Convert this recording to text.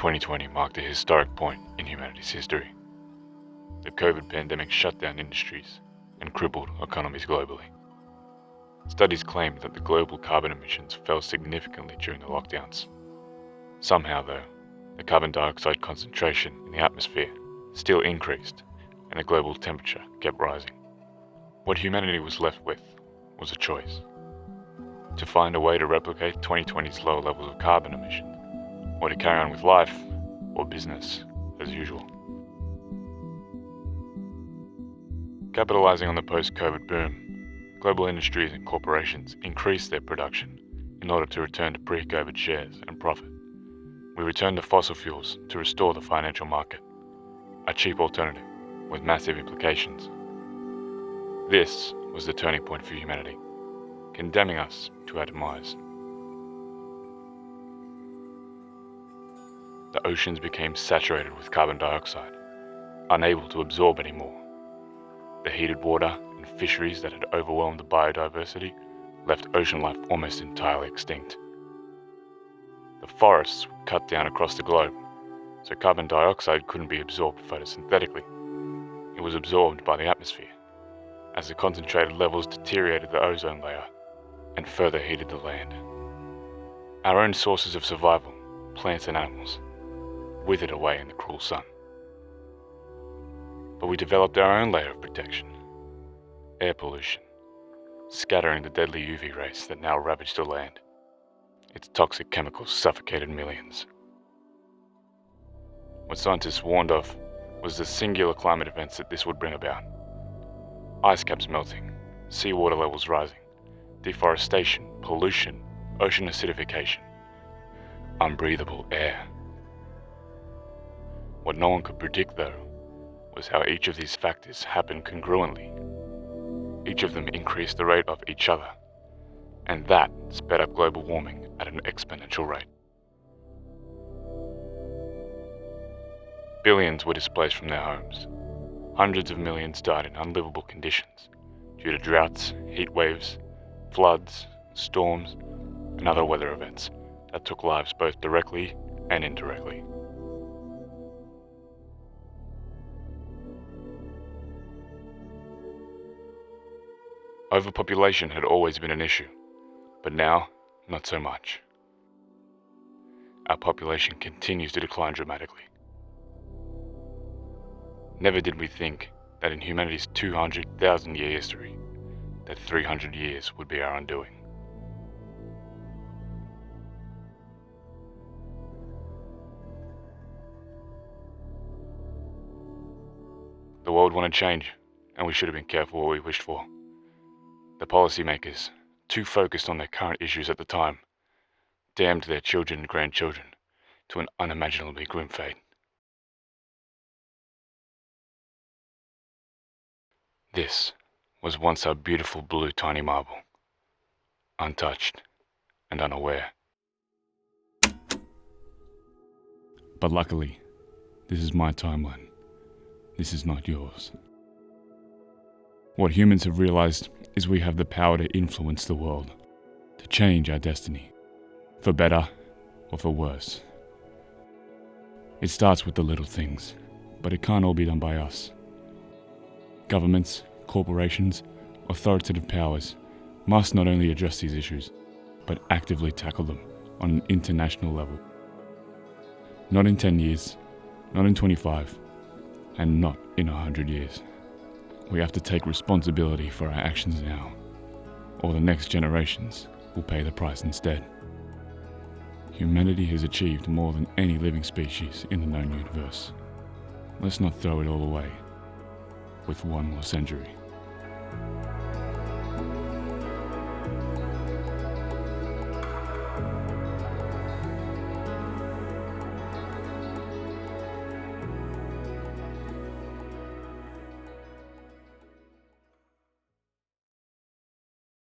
2020 marked a historic point in humanity's history. The COVID pandemic shut down industries and crippled economies globally. Studies claimed that the global carbon emissions fell significantly during the lockdowns. Somehow, though, the carbon dioxide concentration in the atmosphere still increased and the global temperature kept rising. What humanity was left with was a choice: to find a way to replicate 2020's low levels of carbon emissions, or to carry on with life or business as usual. Capitalizing on the post-COVID boom, global industries and corporations increased their production in order to return to pre-COVID shares and profit. We returned to fossil fuels to restore the financial market, a cheap alternative with massive implications. This was the turning point for humanity, condemning us to our demise. The oceans became saturated with carbon dioxide, unable to absorb anymore. The heated water and fisheries that had overwhelmed the biodiversity left ocean life almost entirely extinct. The forests were cut down across the globe, so carbon dioxide couldn't be absorbed photosynthetically. It was absorbed by the atmosphere, as the concentrated levels deteriorated the ozone layer and further heated the land. Our own sources of survival, plants and animals, withered away in the cruel sun. But we developed our own layer of protection: air pollution, scattering the deadly UV rays that now ravage the land. Its toxic chemicals suffocated millions. What scientists warned of was the singular climate events that this would bring about: ice caps melting, seawater levels rising, deforestation, pollution, ocean acidification, unbreathable air. What no one could predict, though, was how each of these factors happened congruently. Each of them increased the rate of each other, and that sped up global warming at an exponential rate. Billions were displaced from their homes. Hundreds of millions died in unlivable conditions due to droughts, heat waves, floods, storms, and other weather events that took lives both directly and indirectly. Overpopulation had always been an issue, but now, not so much. Our population continues to decline dramatically. Never did we think that in humanity's 200,000-year history, that 300 years would be our undoing. The world wanted change, and we should have been careful what we wished for. The policymakers, too focused on their current issues at the time, damned their children and grandchildren to an unimaginably grim fate. This was once our beautiful blue tiny marble, untouched and unaware. But luckily, this is my timeline. This is not yours. What humans have realized is we have the power to influence the world, to change our destiny, for better or for worse. It starts with the little things, but it can't all be done by us. Governments, corporations, authoritative powers must not only address these issues, but actively tackle them on an international level. Not in 10 years, not in 25, and not in 100 years. We have to take responsibility for our actions now, or the next generations will pay the price instead. Humanity has achieved more than any living species in the known universe. Let's not throw it all away with one more century.